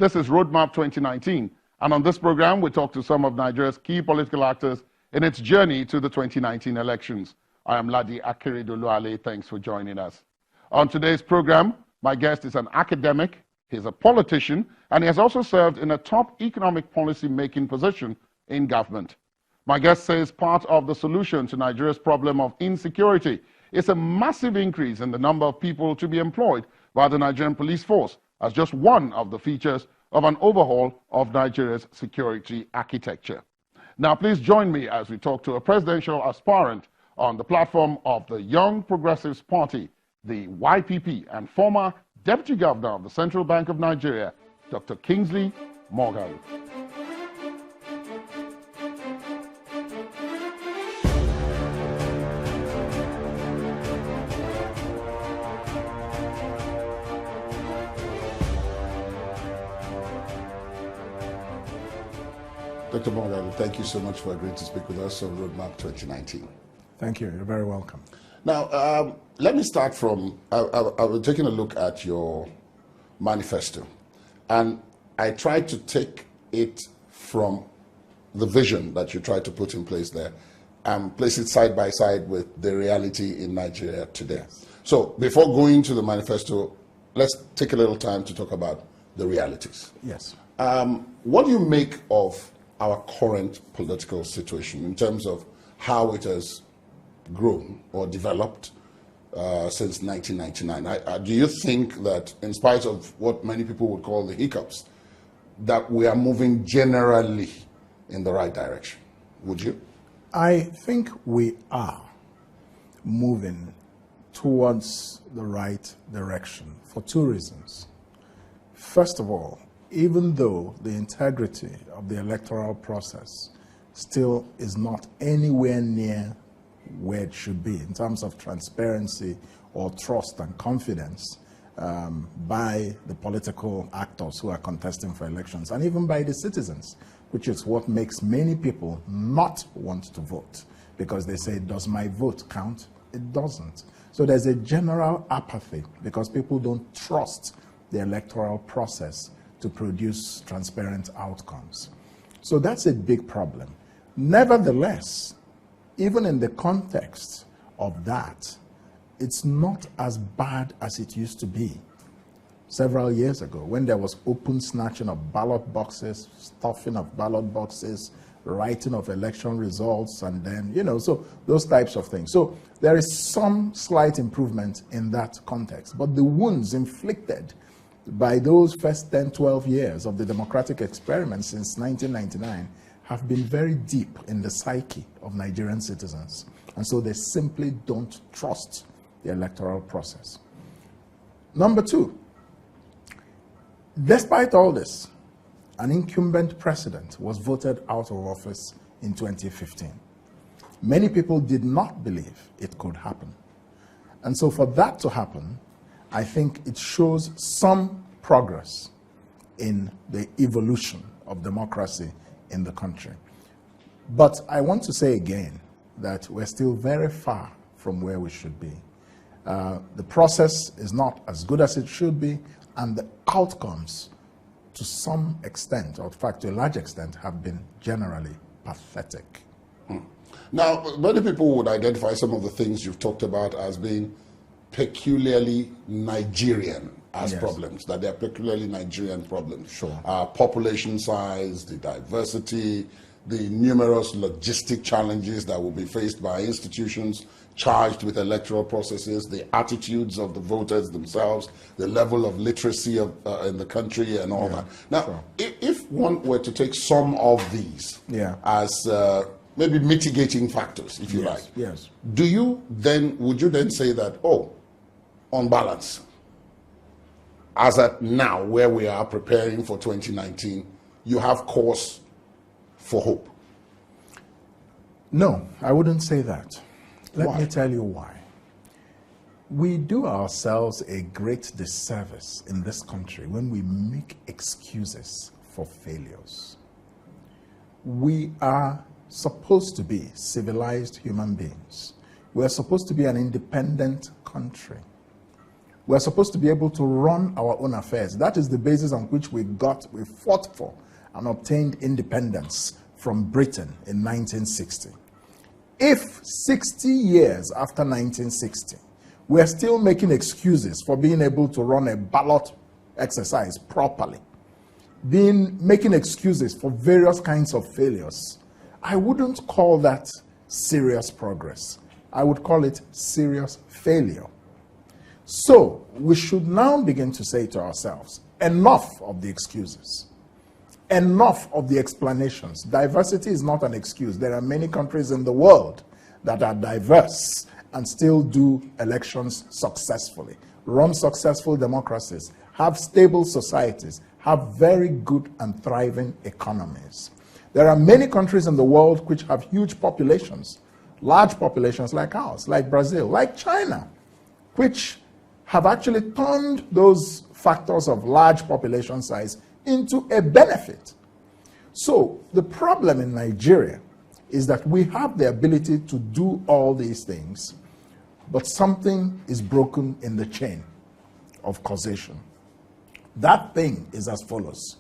This is Roadmap 2019, and on this program, we talk to some of Nigeria's key political actors in its journey to the 2019 elections. I am Ladi Akedredolu-Ale. Thanks for joining us. On today's program, my guest is an academic, he's a politician, and he has also served in a top economic policy-making position in government. My guest says part of the solution to Nigeria's problem of insecurity is a massive increase in the number of people to be employed by the Nigerian police force as just one of the features of an overhaul of Nigeria's security architecture. Now, please join me as we talk to a presidential aspirant on the platform of the Young Progressives Party, the YPP, and former Deputy Governor of the Central Bank of Nigeria, Dr. Kingsley Moghalu. Dr. Moghalu, thank you so much for agreeing to speak with us on Roadmap 2019. Thank you. You're very welcome. Now, let me start from, I was taking a look at your manifesto, and I tried to take it from the vision that you tried to put in place there and place it side by side with the reality in Nigeria today. So before going to the manifesto, let's take a little time to talk about the realities. Yes. What do you make of our current political situation in terms of how it has grown or developed since 1999? Do you think that, in spite of what many people would call the hiccups, that we are moving generally in the right direction? Would you? I think we are moving towards the right direction for two reasons. First of all, even though the integrity of the electoral process still is not anywhere near where it should be in terms of transparency or trust and confidence by the political actors who are contesting for elections, and even by the citizens, which is what makes many people not want to vote, because they say, does my vote count? It doesn't. So there's a general apathy because people don't trust the electoral process to produce transparent outcomes. So that's a big problem. Nevertheless, even in the context of that, it's not as bad as it used to be several years ago when there was open snatching of ballot boxes, stuffing of ballot boxes, writing of election results, and then, so those types of things. So there is some slight improvement in that context, but the wounds inflicted by those first 10, 12 years of the democratic experiment since 1999 have been very deep in the psyche of Nigerian citizens. And so they simply don't trust the electoral process. Number two, despite all this, an incumbent president was voted out of office in 2015. Many people did not believe it could happen. And so for that to happen, I think it shows some progress in the evolution of democracy in the country. But I want to say again that we're still very far from where we should be. The process is not as good as it should be, and the outcomes, to some extent, or in fact to a large extent, have been generally pathetic. Now, many people would identify some of the things you've talked about as being peculiarly Nigerian as problems, that they're peculiarly Nigerian problems. Sure. Population size, the diversity, the numerous logistic challenges that will be faced by institutions charged with electoral processes, the attitudes of the voters themselves, the level of literacy in the country, and all that. Now, if one were to take some of these as maybe mitigating factors, if you like, would you then say that, on balance, as at now, where we are preparing for 2019, you have cause for hope? No, I wouldn't say that. Let me tell you why. We do ourselves a great disservice in this country when we make excuses for failures. We are supposed to be civilized human beings. We're supposed to be an independent country. We're supposed to be able to run our own affairs. That is the basis on which we fought for and obtained independence from Britain in 1960. If 60 years after 1960, we're still making excuses for being able to run a ballot exercise properly, making excuses for various kinds of failures, I wouldn't call that serious progress. I would call it serious failure. So we should now begin to say to ourselves, enough of the excuses. Enough of the explanations. Diversity is not an excuse. There are many countries in the world that are diverse and still do elections successfully, run successful democracies, have stable societies, have very good and thriving economies. There are many countries in the world which have huge populations, large populations like ours, like Brazil, like China, which have actually turned those factors of large population size into a benefit. So the problem in Nigeria is that we have the ability to do all these things, but something is broken in the chain of causation. That thing is as follows.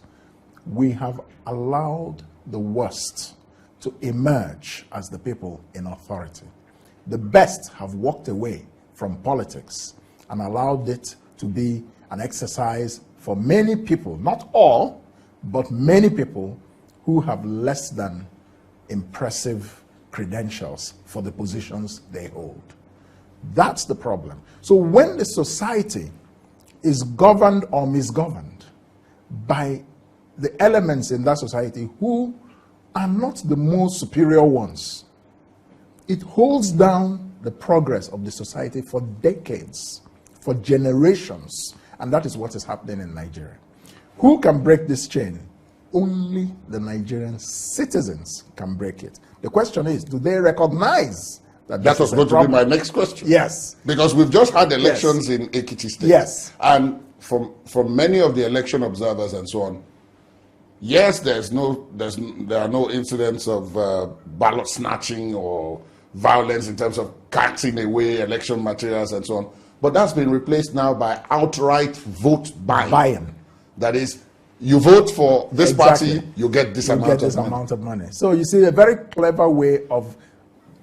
We have allowed the worst to emerge as the people in authority. The best have walked away from politics and allowed it to be an exercise for many people, not all, but many people who have less than impressive credentials for the positions they hold. That's the problem. So when the society is governed or misgoverned by the elements in that society who are not the most superior ones, it holds down the progress of the society for decades, for generations, and that is what is happening in Nigeria. Who can break this chain? Only the Nigerian citizens can break it. The question is, do they recognize that that was going to be my next question? Yes. Because we've just had elections in Ekiti State. Yes. And from many of the election observers and so on, yes, there are no incidents of ballot snatching or violence in terms of cutting away election materials and so on. But that's been replaced now by outright vote buying. That is, you vote for this party, you get this amount of money. So you see, a very clever way of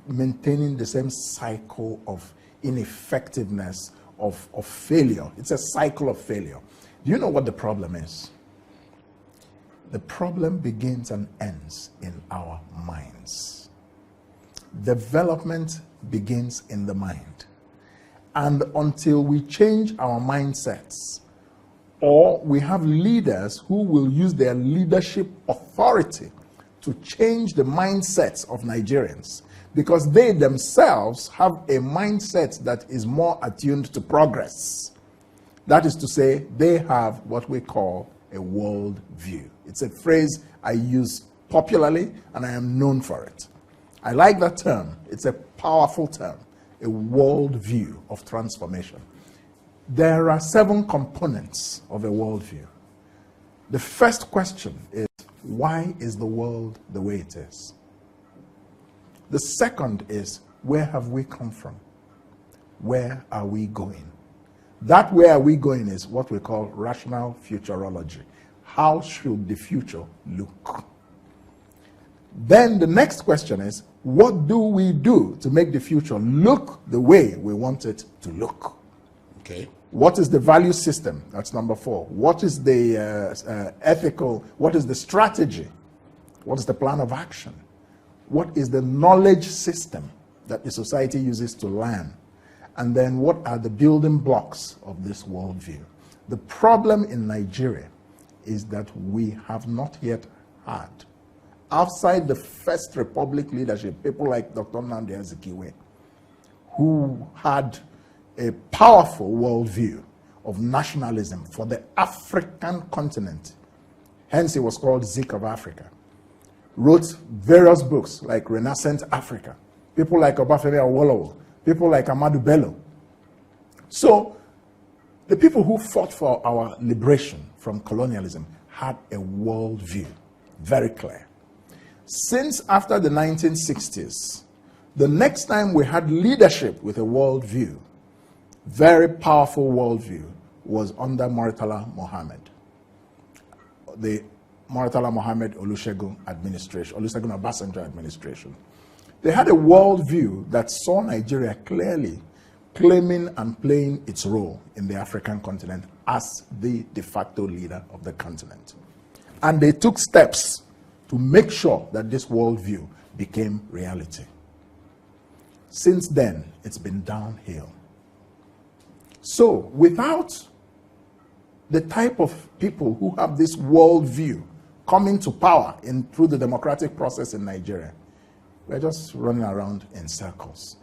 maintaining the same cycle of ineffectiveness, of failure. It's a cycle of failure. Do you know what the problem is? The problem begins and ends in our minds. Development begins in the mind. And until we change our mindsets, or we have leaders who will use their leadership authority to change the mindsets of Nigerians, because they themselves have a mindset that is more attuned to progress. That is to say, they have what we call a world view. It's a phrase I use popularly, and I am known for it. I like that term. It's a powerful term, a world view of transformation. There are 7 components of a worldview. The first question is, why is the world the way it is? The second is, where have we come from? Where are we going? That where are we going is what we call rational futurology. How should the future look? Then the next question is, what do we do to make the future look the way we want it to look? Okay. What is the value system? That's number 4. What is the ethical, what is the strategy? What is the plan of action? What is the knowledge system that the society uses to learn? And then what are the building blocks of this worldview? The problem in Nigeria is that we have not yet had, outside the First Republic leadership, people like Dr. Nnamdi Azikiwe, who had a powerful worldview of nationalism for the African continent. Hence, it was called Zik of Africa. Wrote various books like Renascent Africa. People like Obafemi Awolowo. People like Ahmadu Bello. So, the people who fought for our liberation from colonialism had a worldview, very clear. Since after the 1960s, the next time we had leadership with a worldview, very powerful worldview was under Murtala Mohammed, the Murtala Mohammed Olusegun administration, Olusegun Obasanjo administration. They had a worldview that saw Nigeria clearly claiming and playing its role in the African continent as the de facto leader of the continent. And they took steps to make sure that this worldview became reality. Since then, it's been downhill. So, without the type of people who have this worldview coming to power through the democratic process in Nigeria, we're just running around in circles.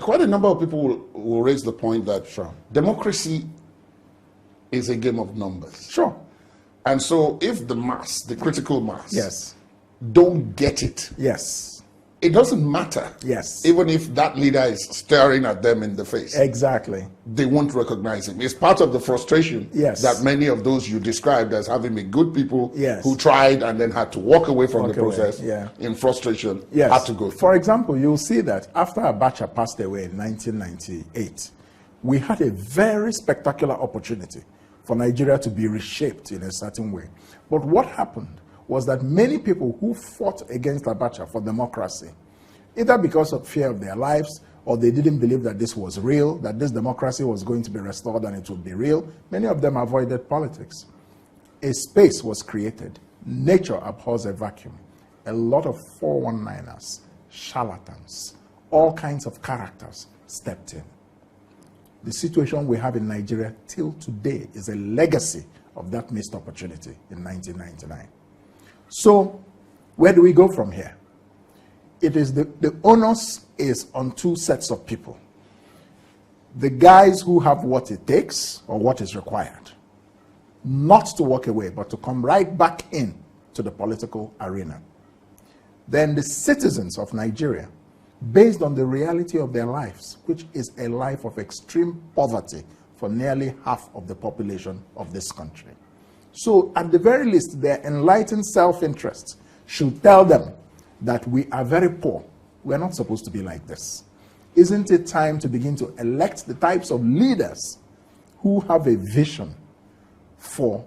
Quite a number of people will raise the point that democracy is a game of numbers. Sure. And so if the mass, the critical mass, Yes. don't get it, Yes. it doesn't matter. Yes. Even if that leader is staring at them in the face. Exactly. They won't recognize him. It's part of the frustration Yes. that many of those you described as having been good people Yes. who tried and then had to walk away from the Walk away, process yeah. in frustration Yes. had to go through. For example, you'll see that after Abacha passed away in 1998, we had a very spectacular opportunity for Nigeria to be reshaped in a certain way. But what happened was that many people who fought against Abacha for democracy, either because of fear of their lives or they didn't believe that this was real, that this democracy was going to be restored and it would be real, many of them avoided politics. A space was created. Nature abhors a vacuum. A lot of 419ers, charlatans, all kinds of characters stepped in. The situation we have in Nigeria till today is a legacy of that missed opportunity in 1999. So, where do we go from here? It is the onus is on two sets of people. The guys who have what it takes or what is required, not to walk away, but to come right back in to the political arena. Then the citizens of Nigeria, based on the reality of their lives, which is a life of extreme poverty for nearly half of the population of this country. So at the very least, their enlightened self-interest should tell them that we are very poor. We're not supposed to be like this. Isn't it time to begin to elect the types of leaders who have a vision for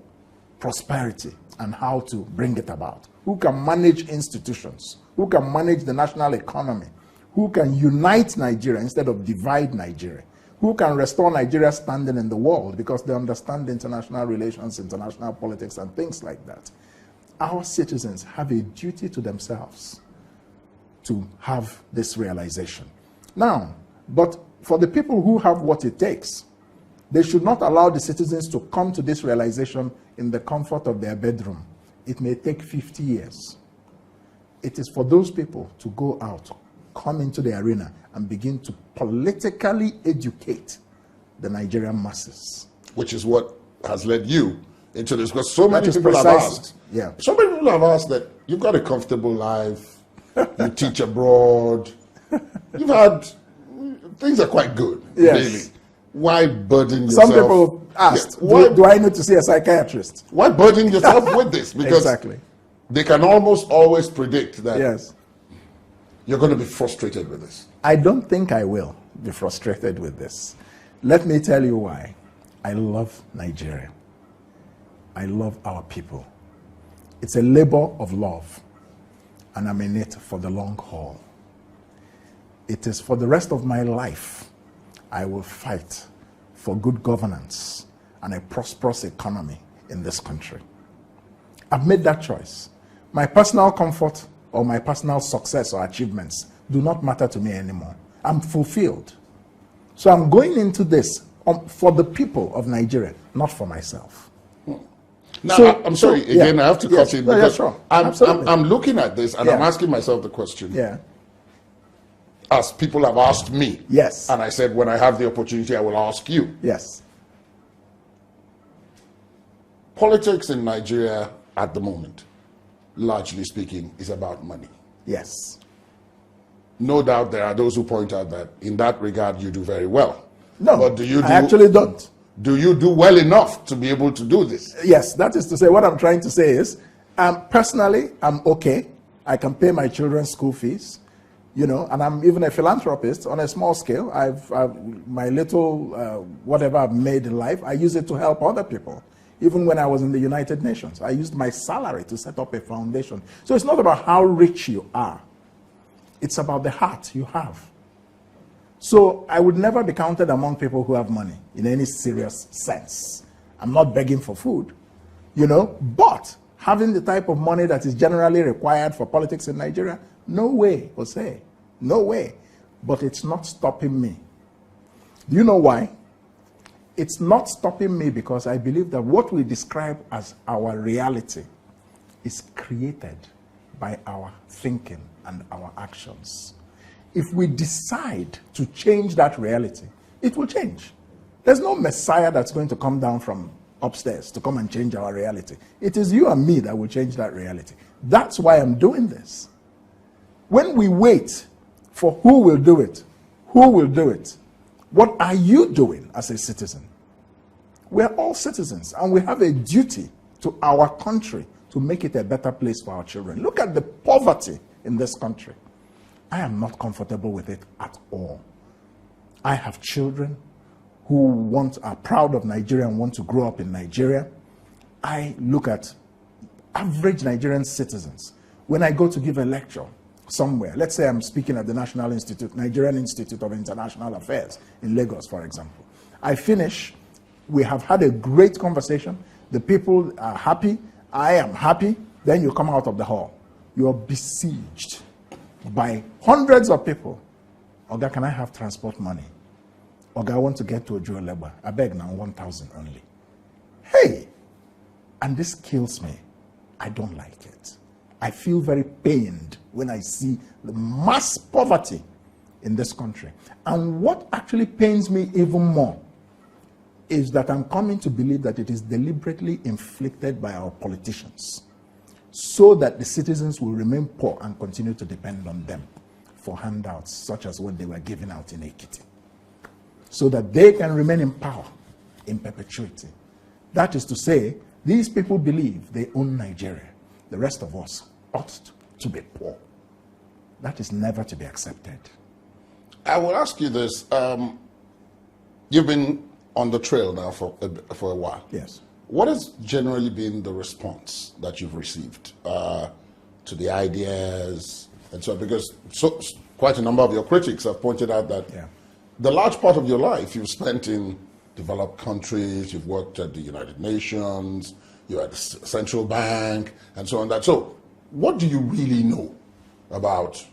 prosperity and how to bring it about? Who can manage institutions? Who can manage the national economy? Who can unite Nigeria instead of divide Nigeria? Who can restore Nigeria's standing in the world because they understand international relations, international politics, and things like that? Our citizens have a duty to themselves to have this realization. Now, but for the people who have what it takes, they should not allow the citizens to come to this realization in the comfort of their bedroom. It may take 50 years. It is for those people to go out, come into the arena, and begin to politically educate the Nigerian masses. Which is what has led you into this, because so many people have asked. Yeah. So many people have asked that you've got a comfortable life, you teach abroad, you've had, things are quite good, Yes. really. Why burden yourself? Some people asked, Yeah, do I need to see a psychiatrist? why burden yourself with this? Because Exactly. they can almost always predict that Yes. you're going to be frustrated with this. I don't think I will be frustrated with this. Let me tell you why. I love Nigeria. I love our people. It's a labor of love, and I'm in it for the long haul. It is for the rest of my life I will fight for good governance and a prosperous economy in this country. I've made that choice. My personal comfort or my personal success or achievements do not matter to me anymore. I'm fulfilled. So I'm going into this for the people of Nigeria, not for myself. Now, So- I'm sorry, so, yeah. again, I have to Yes. cut in No, yeah, because sure. Absolutely. I'm looking at this and I'm Yeah. asking myself the question, Yeah. as people have asked me. Yes. And I said, when I have the opportunity, I will ask you. Yes. Politics in Nigeria at the moment, largely speaking, is about money. Yes. No doubt there are those who point out that in that regard you do very well. No, But do you I actually don't. do you do well enough to be able to do this? Yes, that is to say, what I'm trying to say is, Personally, I'm okay. I can pay my children's school fees, you know, and I'm even a philanthropist on a small scale. My little whatever I've made in life, I use it to help other people. Even when I was in the United Nations, I used my salary to set up a foundation. So it's not about how rich you are. It's about the heart you have. So I would never be counted among people who have money in any serious sense. I'm not begging for food, you know, but having the type of money that is generally required for politics in Nigeria, no way, Jose, no way. But it's not stopping me. Do you know why? It's not stopping me because I believe that what we describe as our reality is created by our thinking and our actions. If we decide to change that reality, it will change. There's no Messiah that's going to come down from upstairs to come and change our reality. It is you and me that will change that reality. That's why I'm doing this. When we wait for who will do it, what are you doing as a citizen? We're all citizens, and we have a duty to our country to make it a better place for our children. Look at the poverty in this country. I am not comfortable with it at all. I have children who are proud of Nigeria and want to grow up in Nigeria. I look at average Nigerian citizens. When I go to give a lecture somewhere, let's say I'm speaking at the Nigerian Institute of International Affairs in Lagos, for example. I finish, we have had a great conversation, the people are happy, I am happy, then you come out of the hall. You are besieged by hundreds of people. Oga, can I have transport money? Oga, I want to get to Ojo Leba. I beg now, 1,000 only. Hey! And this kills me. I don't like it. I feel very pained when I see the mass poverty in this country. And what actually pains me even more is that I'm coming to believe that it is deliberately inflicted by our politicians so that the citizens will remain poor and continue to depend on them for handouts such as what they were giving out in Ekiti, so that they can remain in power in perpetuity. That is to say, these people believe they own Nigeria. The rest of us ought to be poor. That is never to be accepted. I will ask you this. You've been on the trail now for a while. Yes. What has generally been the response that you've received to the ideas and so on? Because quite a number of your critics have pointed out that the large part of your life you've spent in developed countries, you've worked at the United Nations, you're at the central bank, and so on. So what do you really know about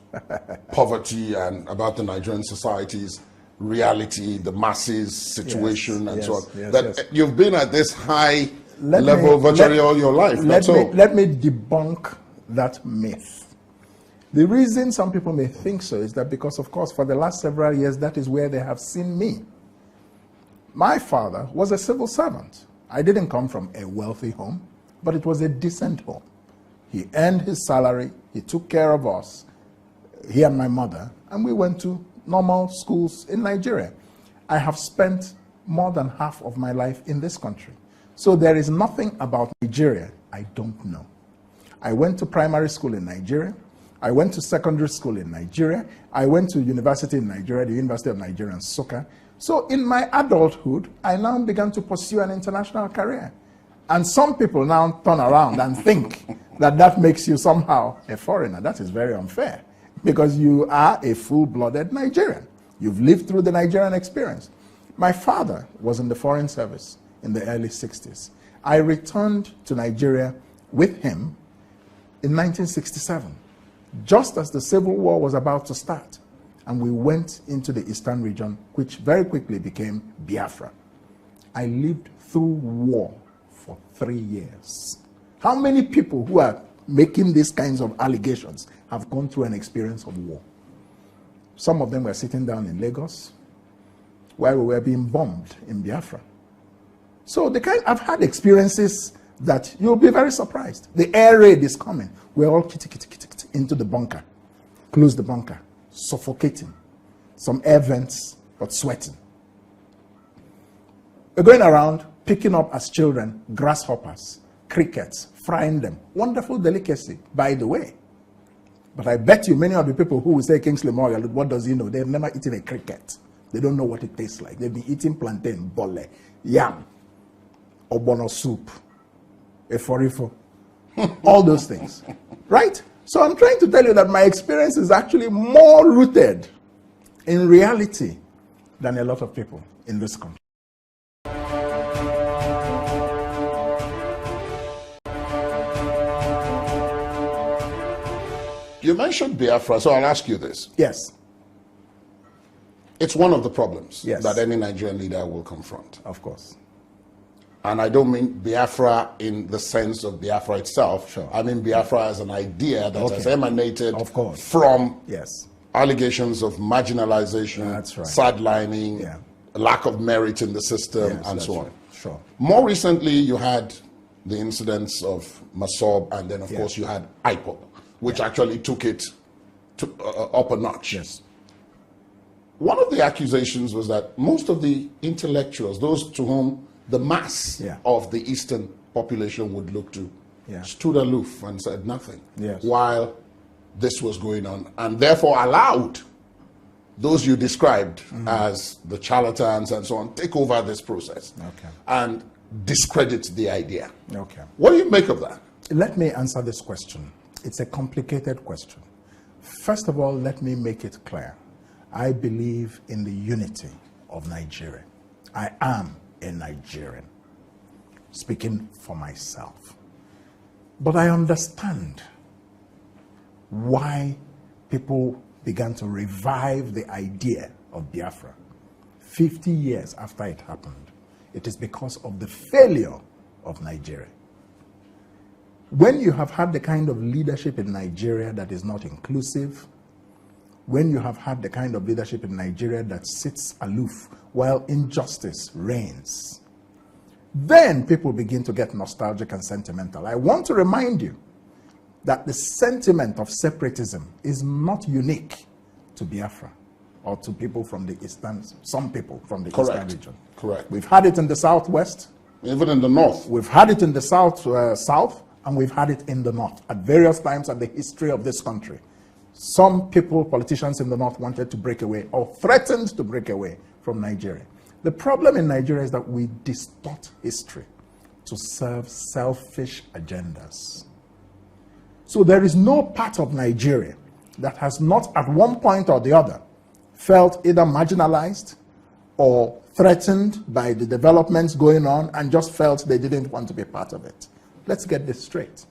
poverty and about the Nigerian society's reality, the masses situation, and so on? You've been at this high level virtually all your life. Let me debunk that myth. The reason some people may think so is that because, of course, for the last several years, that is where they have seen me. My father was a civil servant. I didn't come from a wealthy home, but it was a decent home. He earned his salary, he took care of us, he and my mother, and we went to normal schools in Nigeria. I have spent more than half of my life in this country. So there is nothing about Nigeria I don't know. I went to primary school in Nigeria. I went to secondary school in Nigeria. I went to university in Nigeria, the University of Nigeria, Nsukka. So in my adulthood, I now began to pursue an international career. And some people now turn around and think that that makes you somehow a foreigner. That is very unfair, because you are a full-blooded Nigerian. You've lived through the Nigerian experience. My father was in the Foreign Service in the early 60s. I returned to Nigeria with him in 1967, just as the Civil War was about to start. And we went into the Eastern region, which very quickly became Biafra. I lived through war for 3 years. How many people who are making these kinds of allegations have gone through an experience of war? Some of them were sitting down in Lagos while we were being bombed in Biafra. So I've had experiences that you'll be very surprised. The air raid is coming. We're all kitty into the bunker. Close the bunker. Suffocating. Some air vents, but sweating. We're going around picking up as children grasshoppers, crickets, frying them. Wonderful delicacy, by the way. But I bet you many of the people who will say Kingsley Moghalu, what does he know? They've never eaten a cricket. They don't know what it tastes like. They've been eating plantain, bole, yam, obono soup, eforifo, all those things, right? So I'm trying to tell you that my experience is actually more rooted in reality than a lot of people in this country. You mentioned Biafra, so I'll ask you this. Yes. It's one of the problems Yes. that any Nigerian leader will confront. Of course. And I don't mean Biafra in the sense of Biafra itself. Sure. I mean Biafra as an idea that has emanated Of course. from Yes. allegations of marginalization, That's right. sidelining, Yeah. lack of merit in the system, Yes, and that's so on. right. Sure. More recently, you had the incidents of Masob, and then, of Yeah. course, you had IPOB, which actually took it to, up a notch. Yes. One of the accusations was that most of the intellectuals, those to whom the mass Yeah. of the Eastern population would look to, Yeah. stood aloof and said nothing Yes. while this was going on, and therefore allowed those you described as the charlatans and so on take over this process and discredit the idea. Okay. What do you make of that? Let me answer this question. It's a complicated question. First of all, let me make it clear. I believe in the unity of Nigeria. I am a Nigerian, speaking for myself. But I understand why people began to revive the idea of Biafra 50 years after it happened. It is because of the failure of Nigeria. When you have had the kind of leadership in Nigeria that is not inclusive, when you have had the kind of leadership in Nigeria that sits aloof while injustice reigns, then people begin to get nostalgic and sentimental. I want to remind you that the sentiment of separatism is not unique to Biafra or to people from the eastern, some people from the eastern region. Correct. We've had it in the southwest. Even in the north. We've had it in the south, and we've had it in the north at various times in the history of this country. Some people, politicians in the north, wanted to break away or threatened to break away from Nigeria. The problem in Nigeria is that we distort history to serve selfish agendas. So there is no part of Nigeria that has not at one point or the other felt either marginalized or threatened by the developments going on and just felt they didn't want to be part of it. Let's get this straight.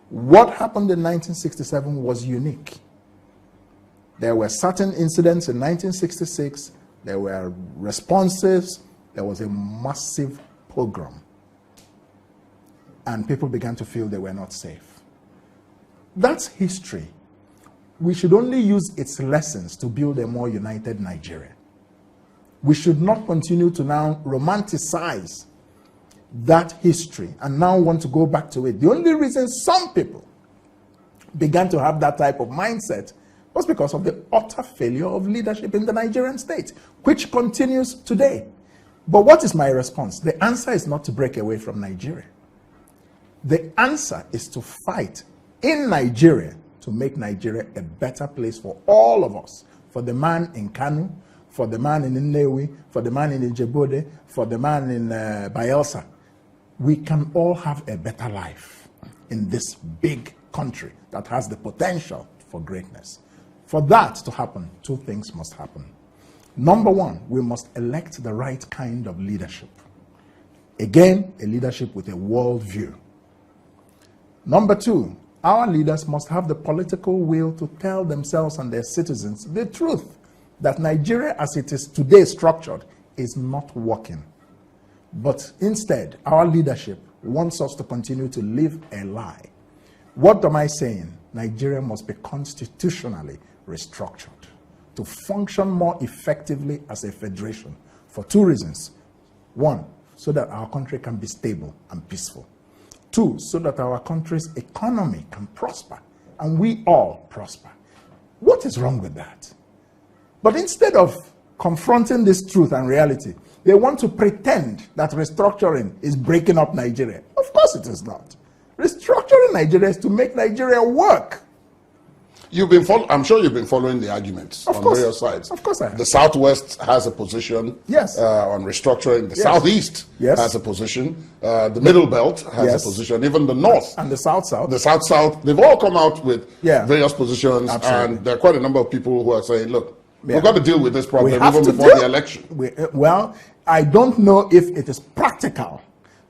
What happened in 1967 was unique. There were certain incidents in 1966, there were responses, there was a massive pogrom. And people began to feel they were not safe. That's history. We should only use its lessons to build a more united Nigeria. We should not continue to now romanticize that history and now want to go back to it. The only reason some people began to have that type of mindset was because of the utter failure of leadership in the Nigerian state, which continues today. But what is my response? The answer is not to break away from Nigeria. The answer is to fight in Nigeria to make Nigeria a better place for all of us, for the man in Kanu, for the man in Nnewi, for the man in Ijebode, for the man in Bayelsa. We can all have a better life in this big country that has the potential for greatness. For that to happen, two things must happen. Number one, we must elect the right kind of leadership. Again, a leadership with a world view. Number two, our leaders must have the political will to tell themselves and their citizens the truth that Nigeria as it is today structured is not working. But instead, our leadership wants us to continue to live a lie. What am I saying? Nigeria must be constitutionally restructured to function more effectively as a federation for two reasons. One, so that our country can be stable and peaceful. Two, so that our country's economy can prosper and we all prosper. What is wrong with that? But instead of confronting this truth and reality, they want to pretend that restructuring is breaking up Nigeria. Of course it is not. Restructuring Nigeria is to make Nigeria work. I'm sure you've been following the arguments on various sides. Of course I have. The Southwest has a position on restructuring. The Southeast has a position. The Middle Belt has a position. Even the North. And the South-South. The South-South. They've all come out with various positions. Absolutely. And there are quite a number of people who are saying, look, we've got to deal with this problem even before the election. Well, I don't know if it is practical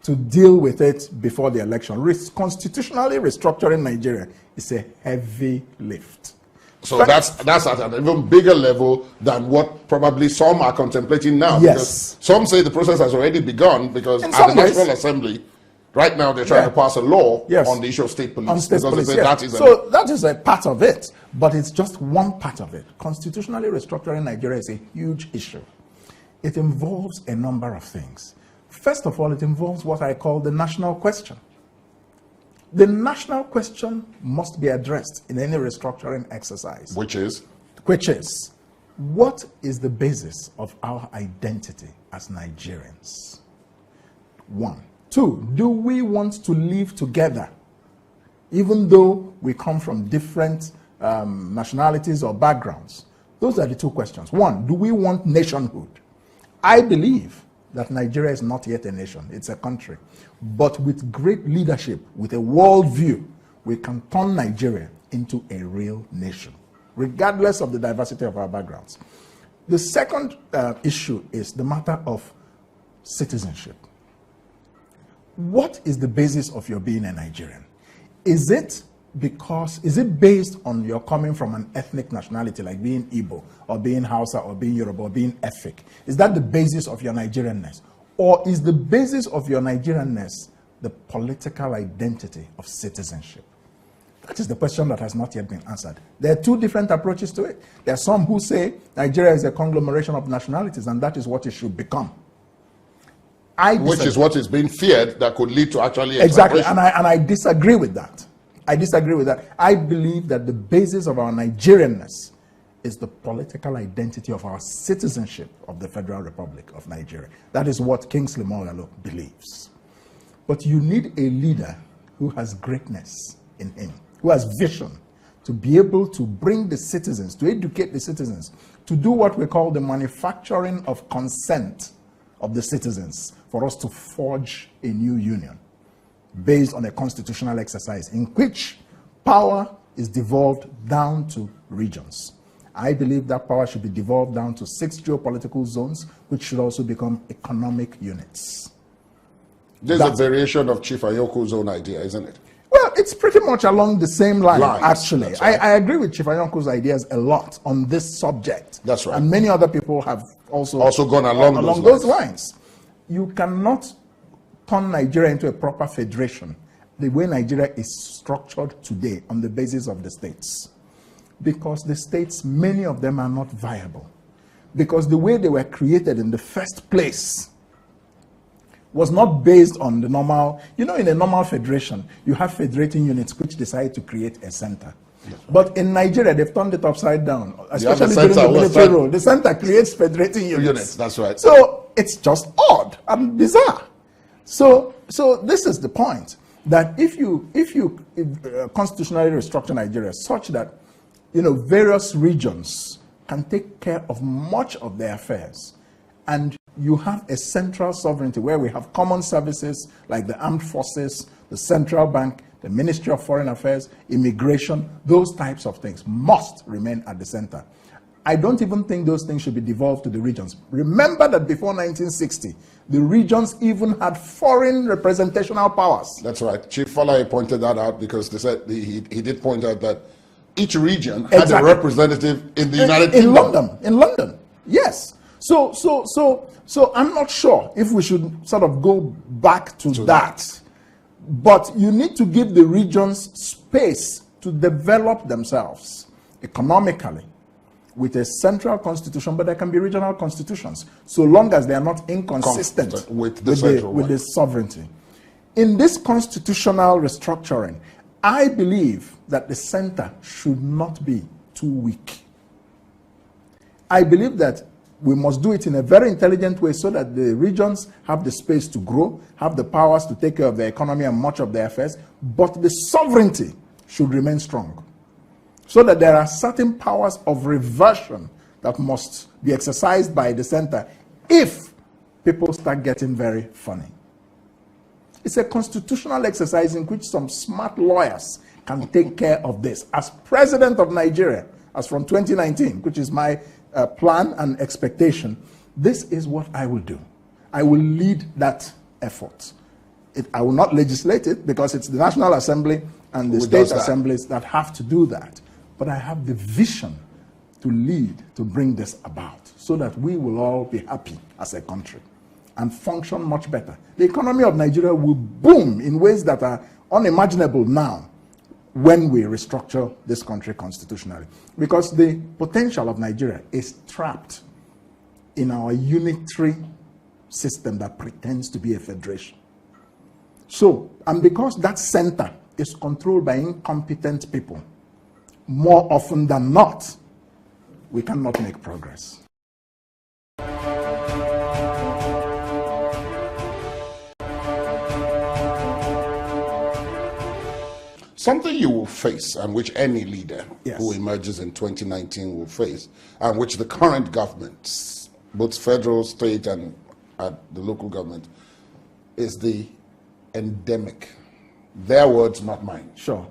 to deal with it before the election. Constitutionally restructuring Nigeria is a heavy lift. So that's at an even bigger level than what probably some are contemplating now. Yes. Because some say the process has already begun because at the National Assembly, right now they're trying to pass a law on the issue of state police. On state police, that is a part of it, but it's just one part of it. Constitutionally restructuring Nigeria is a huge issue. It involves a number of things. First of all, it involves what I call the national question. The national question must be addressed in any restructuring exercise. Which is? Which is, what is the basis of our identity as Nigerians? 1. 2, do we want to live together, even though we come from different nationalities or backgrounds? Those are the two questions. 1, do we want nationhood? I believe that Nigeria is not yet a nation, it's a country. But with great leadership, with a world view, we can turn Nigeria into a real nation, regardless of the diversity of our backgrounds. The second issue is the matter of citizenship. What is the basis of your being a Nigerian? Is it based on your coming from an ethnic nationality like being Igbo or being Hausa or being Yoruba or being Efik? Is that the basis of your Nigerianness? Or is the basis of your Nigerianness the political identity of citizenship? That is the question that has not yet been answered. There are two different approaches to it. There are some who say Nigeria is a conglomeration of nationalities and that is what it should become. Which is what is being feared that could lead to actually exactly, and I disagree with that. I disagree with that. I believe that the basis of our Nigerianness is the political identity of our citizenship of the Federal Republic of Nigeria. That is what Kingsley Moghalu believes. But you need a leader who has greatness in him, who has vision, to be able to bring the citizens, to educate the citizens, to do what we call the manufacturing of consent of the citizens for us to forge a new union based on a constitutional exercise in which power is devolved down to regions. I believe that power should be devolved down to 6 geopolitical zones, which should also become economic units. There's a variation of Chief Anyankwu's own idea, isn't it? Well, it's pretty much along the same line, actually. Right. I agree with Chief Anyankwu's ideas a lot on this subject. That's right. And many other people have also gone along those lines. You cannot turn Nigeria into a proper federation the way Nigeria is structured today on the basis of the states. Because the states, many of them are not viable. Because the way they were created in the first place was not based on the normal, in a normal federation, you have federating units which decide to create a center. But in Nigeria, they've turned it upside down, especially during the military rule. The center creates federating units. That's right. So it's just odd and bizarre. So this is the point, that if you constitutionally restructure Nigeria such that various regions can take care of much of their affairs, and you have a central sovereignty where we have common services like the armed forces, the central bank, the Ministry of Foreign Affairs, immigration, those types of things must remain at the center. I don't even think those things should be devolved to the regions. Remember that before 1960, the regions even had foreign representational powers. That's right. Chief Falaye pointed that out because they said he did point out that each region had a representative in the United Kingdom. In London, yes. So I'm not sure if we should sort of go back to that. But you need to give the regions space to develop themselves economically with a central constitution, but there can be regional constitutions, so long as they are not inconsistent with the sovereignty. In this constitutional restructuring, I believe that the center should not be too weak. I believe that We must do it in a very intelligent way so that the regions have the space to grow, have the powers to take care of their economy and much of their affairs, but the sovereignty should remain strong. So that there are certain powers of reversion that must be exercised by the center if people start getting very funny. It's a constitutional exercise in which some smart lawyers can take care of this. As president of Nigeria, as from 2019, which is my plan and expectation, this is what I will do. I will lead that effort. I will not legislate it because it's the National Assembly and the state assemblies that have to do that. But I have the vision to lead, to bring this about, so that we will all be happy as a country and function much better. The economy of Nigeria will boom in ways that are unimaginable now when we restructure this country constitutionally. Because the potential of Nigeria is trapped in our unitary system that pretends to be a federation. So, and because that center is controlled by incompetent people, more often than not, we cannot make progress. Something you will face, and which any leader Yes. who emerges in 2019 will face, and which the current governments, both federal, state, and at the local government, is the endemic, their words, not mine, Sure.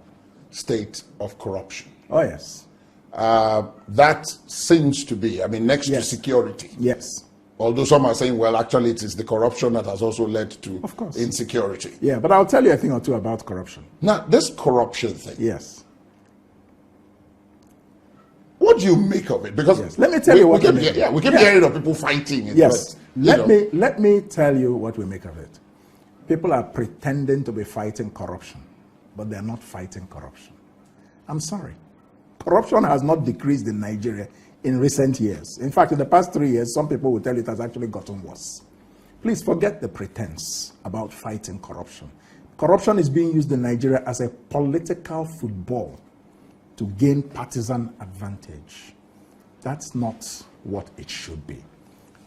state of corruption. Oh, yes. That seems to be, I mean, next to Yes. security. Yes. Although some are saying, well, actually, it is the corruption that has also led to Of course. insecurity. Yeah, but I'll tell you a thing or two about corruption. Now, this corruption thing, Yes. what do you make of it? Because Yes. Let me tell you what we I keep, make. we keep Yeah. hearing of people fighting it. Yes. But, you know, Let me tell you what we make of it. People are pretending to be fighting corruption, but they're not fighting corruption. I'm sorry. Corruption has not decreased in Nigeria in recent years. In fact, in the past 3 years, some people will tell you it has actually gotten worse. Please forget the pretense about fighting corruption. Corruption is being used in Nigeria as a political football to gain partisan advantage. That's not what it should be.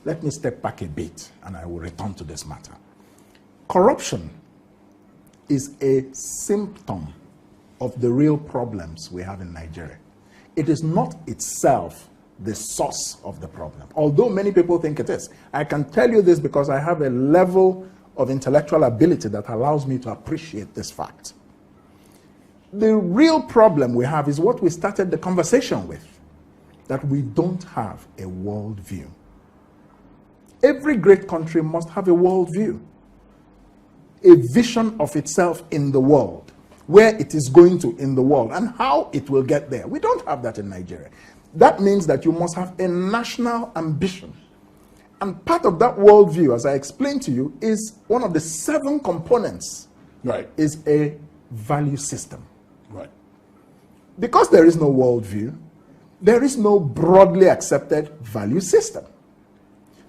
Let me step back a bit and I will return to this matter. Corruption is a symptom of the real problems we have in Nigeria. It is not itself the source of the problem, although many people think it is. I can tell you this because I have a level of intellectual ability that allows me to appreciate this fact. The real problem we have is what we started the conversation with, that we don't have a worldview. Every great country must have a worldview, a vision of itself in the world, where it is going to in the world, and how it will get there. We don't have that in Nigeria. That means that you must have a national ambition. And part of that worldview, as I explained to you, is one of the 7 components, right, is a value system. right. Because there is no worldview, there is no broadly accepted value system.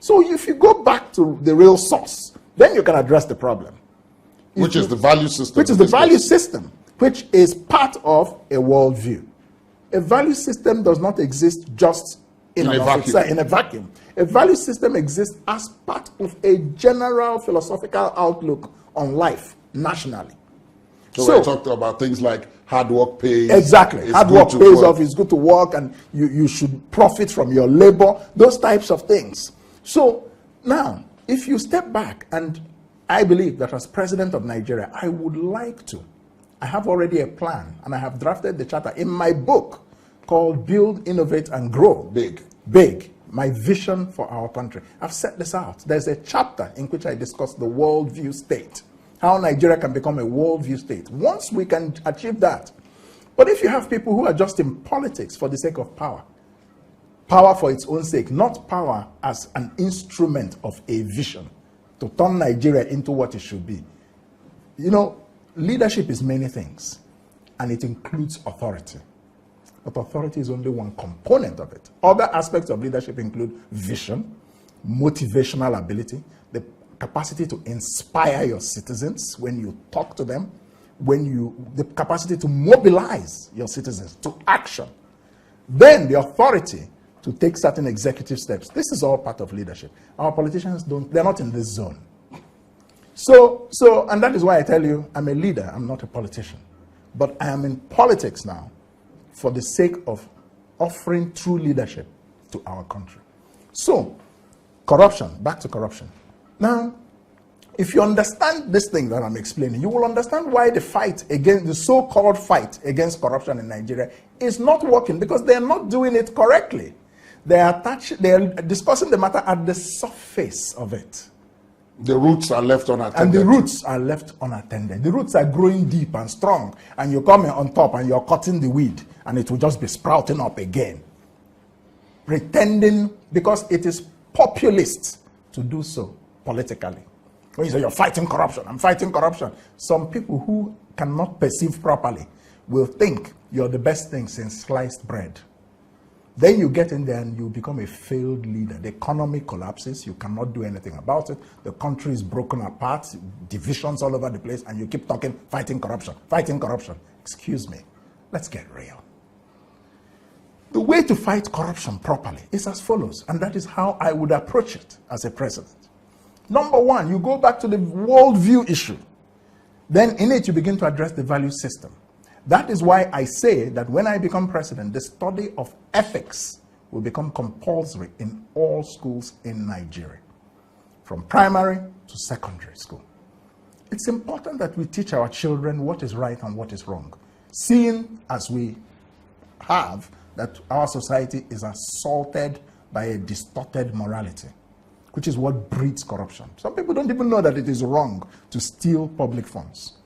So if you go back to the real source, then you can address the problem. Which is the value system. Which is the value system, which is part of a worldview. A value system does not exist just in a vacuum. A value system exists as part of a general philosophical outlook on life nationally. So we talked about things like hard work pays. Exactly. It's Hard good work to pays work. off. It's good to work, and you should profit from your labor. Those types of things. So now, if you step back, and I believe that as president of Nigeria, I would like to. I have already a plan, and I have drafted the charter in my book called Build, Innovate, and Grow. Big. Big. My vision for our country. I've set this out. There's a chapter in which I discuss the worldview state, how Nigeria can become a worldview state. Once we can achieve that. But if you have people who are just in politics for the sake of power, power for its own sake, not power as an instrument of a vision to turn Nigeria into what it should be. You know, leadership is many things, and it includes authority. But authority is only one component of it. Other aspects of leadership include vision, motivational ability, the capacity to inspire your citizens when you talk to them, the capacity to mobilize your citizens to action. Then the authority to take certain executive steps. This is all part of leadership. Our politicians they're not in this zone. And that is why I tell you, I'm a leader, I'm not a politician. But I am in politics now for the sake of offering true leadership to our country. So, corruption, back to corruption. Now, if you understand this thing that I'm explaining, you will understand why the so-called fight against corruption in Nigeria is not working, because they are not doing it correctly. They are discussing the matter at the surface of it. The roots are left unattended. And the roots are left unattended. The roots are growing deep and strong, and you come on top and you're cutting the weed, and it will just be sprouting up again. Pretending, because it is populist to do so politically. When you say you're fighting corruption, I'm fighting corruption, some people who cannot perceive properly will think you're the best thing since sliced bread. Then you get in there and you become a failed leader. The economy collapses, you cannot do anything about it. The country is broken apart, divisions all over the place, and you keep talking, fighting corruption, fighting corruption. Excuse me, let's get real. The way to fight corruption properly is as follows, and that is how I would approach it as a president. Number one, you go back to the worldview issue. Then in it, you begin to address the value system. That is why I say that when I become president, the study of ethics will become compulsory in all schools in Nigeria, from primary to secondary school. It's important that we teach our children what is right and what is wrong, seeing as we have that our society is assaulted by a distorted morality, which is what breeds corruption. Some people don't even know that it is wrong to steal public funds.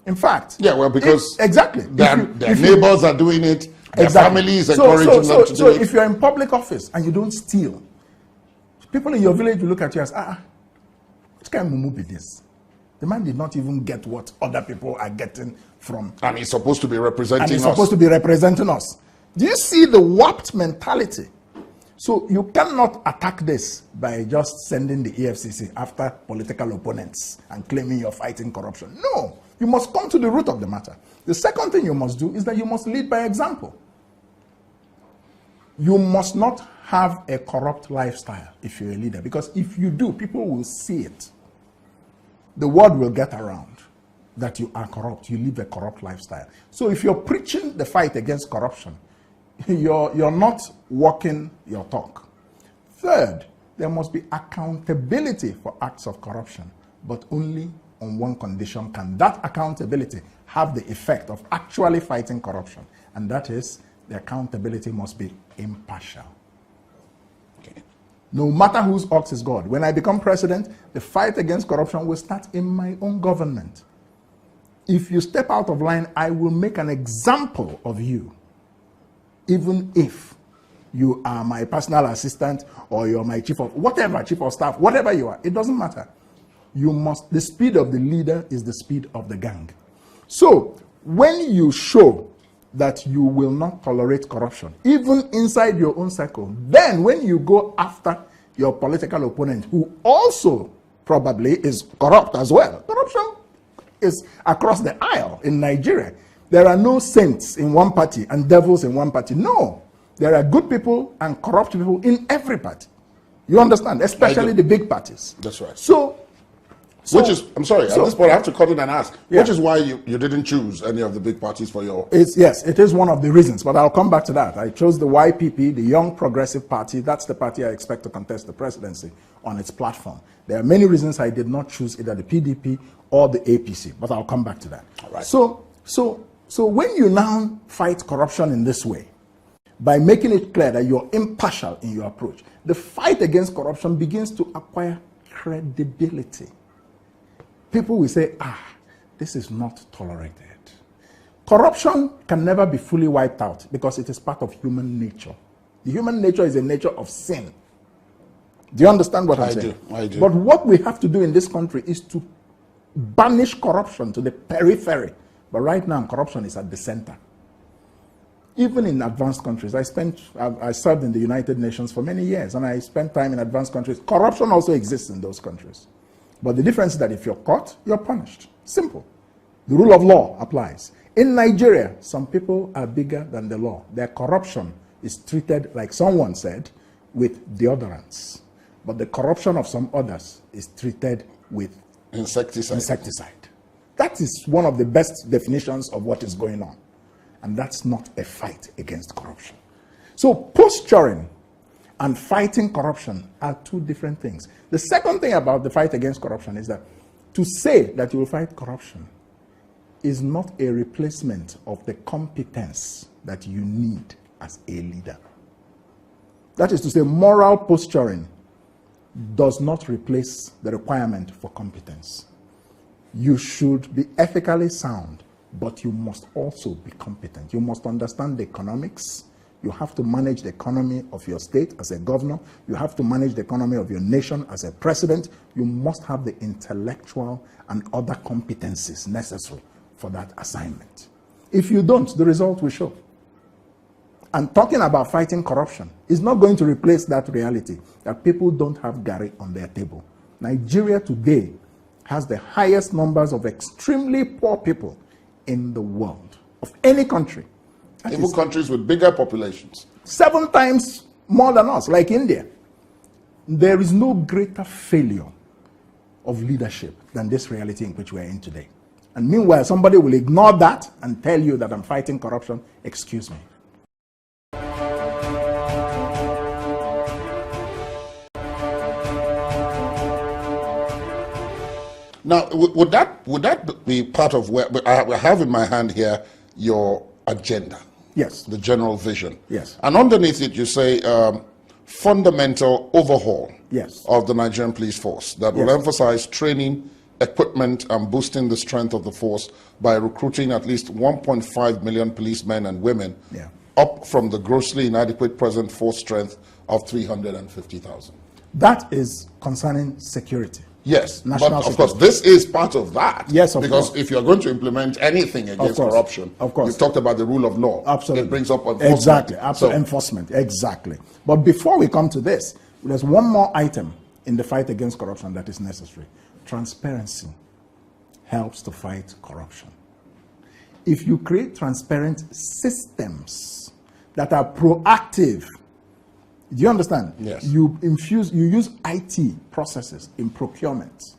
In fact, yeah, well, because exactly their neighbors are doing it, their families encouraging them to do it. So if you're in public office and you don't steal, people in your village will look at you as, which kind of mumu be this? The man did not even get what other people are getting from. And he's supposed to be representing us. And he's supposed to be representing us. Do you see the warped mentality? So you cannot attack this by just sending the EFCC after political opponents and claiming you're fighting corruption. No, you must come to the root of the matter. The second thing you must do is that you must lead by example. You must not have a corrupt lifestyle if you're a leader, because if you do, people will see it. The word will get around that you are corrupt, you live a corrupt lifestyle. So if you're preaching the fight against corruption, you're not walking your talk. Third, there must be accountability for acts of corruption, but only on one condition can that accountability have the effect of actually fighting corruption, and that is the accountability must be impartial. Okay. No matter whose ox is God, when I become president, the fight against corruption will start in my own government. If you step out of line, I will make an example of you. Even if you are my personal assistant or you're my chief of staff, whatever you are, it doesn't matter. The speed of the leader is the speed of the gang. So when you show that you will not tolerate corruption, even inside your own circle, then when you go after your political opponent, who also probably is corrupt as well, corruption is across the aisle in Nigeria. There are no saints in one party and devils in one party. No, there are good people and corrupt people in every party. You understand? Especially the big parties. That's right. Which is, I'm sorry, at this point I have to cut in and ask, which is why you didn't choose any of the big parties for your... Yes, it is one of the reasons, but I'll come back to that. I chose the YPP, the Young Progressive Party. That's the party I expect to contest the presidency on its platform. There are many reasons I did not choose either the PDP or the APC, but I'll come back to that. All right. So when you now fight corruption in this way, by making it clear that you're impartial in your approach, the fight against corruption begins to acquire credibility. People will say, this is not tolerated. Corruption can never be fully wiped out because it is part of human nature. The human nature is a nature of sin. Do you understand what I'm saying? I do. But what we have to do in this country is to banish corruption to the periphery. But right now, corruption is at the center. Even in advanced countries, I served in the United Nations for many years, and I spent time in advanced countries. Corruption also exists in those countries. But the difference is that if you're caught, you're punished. Simple. The rule of law applies. In Nigeria, some people are bigger than the law. Their corruption is treated, like someone said, with deodorants. But the corruption of some others is treated with insecticide. That is one of the best definitions of what is going on. And that's not a fight against corruption. So posturing and fighting corruption are two different things. The second thing about the fight against corruption is that to say that you will fight corruption is not a replacement of the competence that you need as a leader. That is to say, moral posturing does not replace the requirement for competence. You should be ethically sound, but you must also be competent. You must understand the economics. You have to manage the economy of your state as a governor. You have to manage the economy of your nation as a president. You must have the intellectual and other competencies necessary for that assignment. If you don't, the result will show. And talking about fighting corruption is not going to replace that reality that people don't have Gary on their table. Nigeria today has the highest numbers of extremely poor people in the world, of any country. Even countries with bigger populations. 7 times more than us, like India. There is no greater failure of leadership than this reality in which we are in today. And meanwhile, somebody will ignore that and tell you that I'm fighting corruption. Excuse me. Now, would that be part of where I have in my hand here your agenda? Yes. The general vision. Yes. And underneath it, you say fundamental overhaul yes. of the Nigerian police force that will emphasize training, equipment, and boosting the strength of the force by recruiting at least 1.5 million policemen and women, up from the grossly inadequate present force strength of 350,000. That is concerning security. Yes, National but of security. course, this is part of that. Yes, of because course. if you're going to implement anything against corruption, you've talked about the rule of law. Absolutely. It brings up enforcement. Exactly, absolutely. Enforcement, exactly. But before we come to this, there's one more item in the fight against corruption that is necessary. Transparency helps to fight corruption. If you create transparent systems that are proactive, do you understand? Yes. You use IT processes in procurement.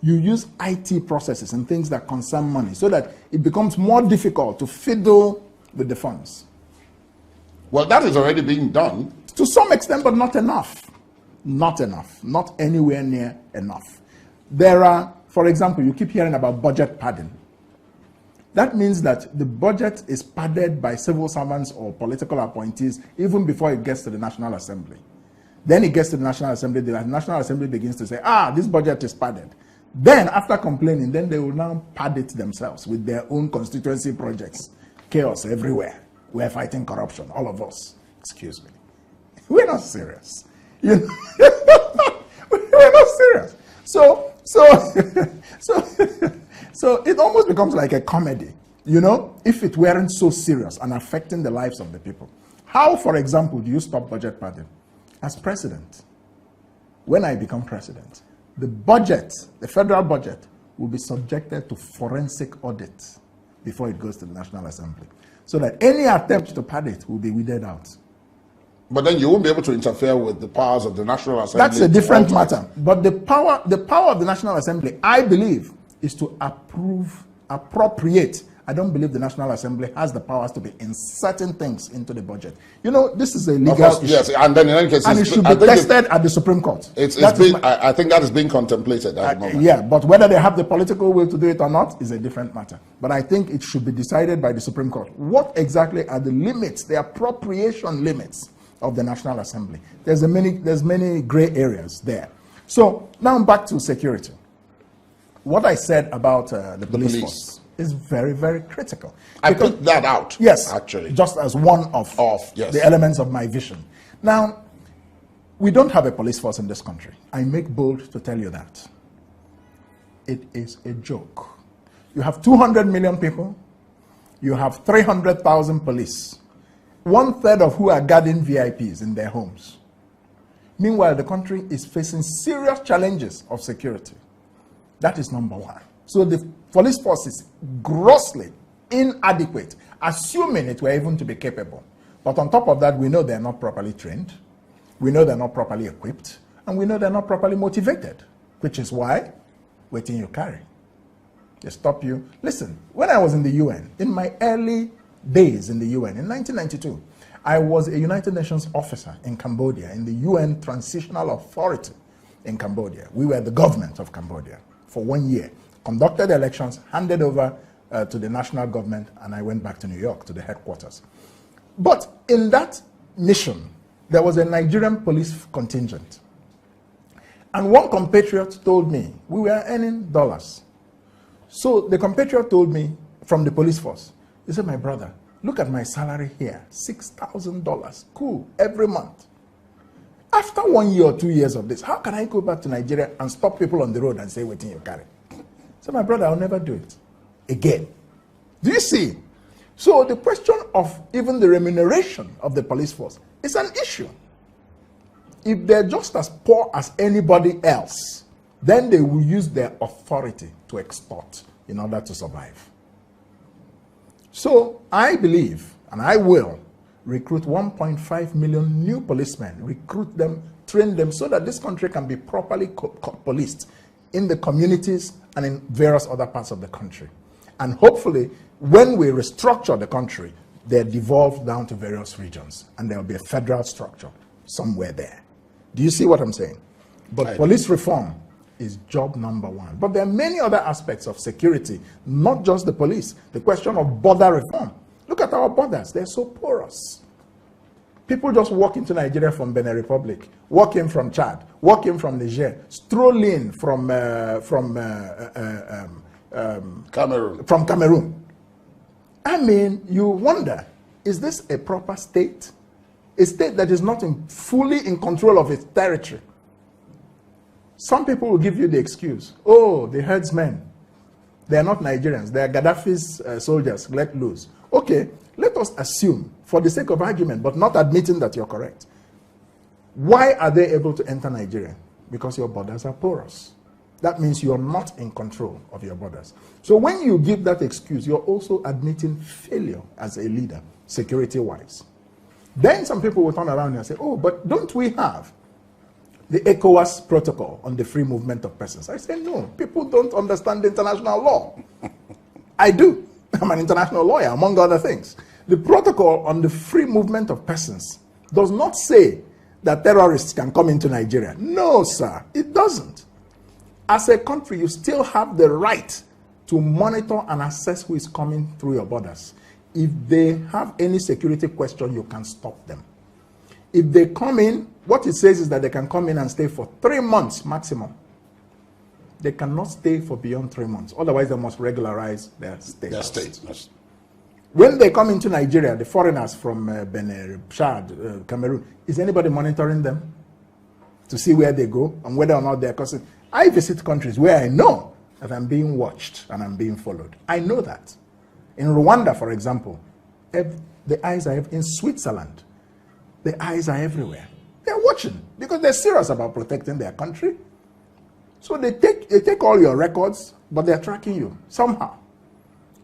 You use IT processes and things that concern money so that it becomes more difficult to fiddle with the funds. Well, that is already being done. To some extent, but not enough. Not enough. Not anywhere near enough. There are, for example, you keep hearing about budget padding. That means that the budget is padded by civil servants or political appointees even before it gets to the National Assembly. Then it gets to the National Assembly, the National Assembly begins to say, this budget is padded. Then, after complaining, then they will now pad it themselves with their own constituency projects. Chaos everywhere. We're fighting corruption, all of us. Excuse me. We're not serious. You know? We're not serious. So it almost becomes like a comedy, you know, if it weren't so serious and affecting the lives of the people. How, for example, do you stop budget padding? As president, when I become president, the budget, the federal budget, will be subjected to forensic audit before it goes to the National Assembly, so that any attempt to pad it will be weeded out. But then you won't be able to interfere with the powers of the National Assembly. That's a different matter. But the power of the National Assembly, I believe, is to appropriate. I don't believe the National Assembly has the powers to be inserting things into the budget. You know, this is a legal issue. Yes, and then in any case, and it should be tested at the Supreme Court. I think that is being contemplated at the moment. Yeah, but whether they have the political will to do it or not is a different matter. But I think it should be decided by the Supreme Court. What exactly are the limits, the appropriation limits of the National Assembly? There's many gray areas there. So now back to security. What I said about the police force is very, very critical. I put that out. Yes, actually, just as one of the elements of my vision. Now, we don't have a police force in this country. I make bold to tell you that. It is a joke. You have 200 million people. You have 300,000 police. 1/3 of who are guarding VIPs in their homes. Meanwhile, the country is facing serious challenges of security. That is number one. So the police force is grossly inadequate, assuming it were even to be capable. But on top of that, we know they're not properly trained, we know they're not properly equipped, and we know they're not properly motivated, which is why waiting you carry. They stop you. Listen, when I was in the UN, in my early days in the UN, in 1992, I was a United Nations officer in Cambodia, in the UN Transitional Authority in Cambodia. We were the government of Cambodia for 1 year, conducted elections, handed over to the national government, and I went back to New York, to the headquarters. But in that mission, there was a Nigerian police contingent. And one compatriot told me, we were earning dollars. So the compatriot told me from the police force, he said, my brother, look at my salary here, $6,000, cool, every month. After 1 year or 2 years of this, how can I go back to Nigeria and stop people on the road and say, waiting you carry? So my brother, I'll never do it again. Do you see? So the question of even the remuneration of the police force is an issue. If they're just as poor as anybody else, then they will use their authority to extort in order to survive. So I believe, and I will, recruit 1.5 million new policemen, recruit them, train them, so that this country can be properly policed in the communities and in various other parts of the country. And hopefully, when we restructure the country, they're devolved down to various regions, and there will be a federal structure somewhere there. Do you see what I'm saying? But police reform is job number one. But there are many other aspects of security, not just the police. The question of border reform. Look at our borders. They're so porous. People just walk into Nigeria from Benin Republic, walk in from Chad, walk in from Niger, stroll in from Cameroon. I mean, you wonder, is this a proper state? A state that is not fully in control of its territory. Some people will give you the excuse, oh, the herdsmen, they are not Nigerians, they are Gaddafi's soldiers, let loose. Okay, let us assume, for the sake of argument, but not admitting that you're correct. Why are they able to enter Nigeria? Because your borders are porous. That means you're not in control of your borders. So when you give that excuse, you're also admitting failure as a leader, security-wise. Then some people will turn around and say, oh, but don't we have the ECOWAS protocol on the free movement of persons? I say, no, people don't understand international law. I do. I'm an international lawyer, among other things. The protocol on the free movement of persons does not say that terrorists can come into Nigeria. No, sir, it doesn't. As a country, you still have the right to monitor and assess who is coming through your borders. If they have any security question, you can stop them. If they come in, what it says is that they can come in and stay for 3 months maximum. They cannot stay for beyond 3 months. Otherwise, they must regularize their status. Their status. When they come into Nigeria, the foreigners from Benin, Chad, Cameroon, is anybody monitoring them to see where they go and whether or not they're causing? I visit countries where I know that I'm being watched and I'm being followed. I know that. In Rwanda, for example, the eyes are in Switzerland. The eyes are everywhere. They're watching because they're serious about protecting their country. So they take all your records, but they're tracking you somehow.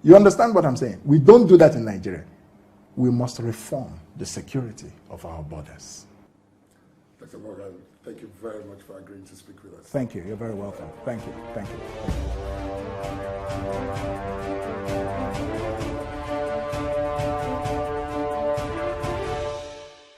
You understand what I'm saying? We don't do that in Nigeria. We must reform the security of our borders. Dr. Moghalu, thank you very much for agreeing to speak with us. Thank you. You're very welcome. Thank you. Thank you.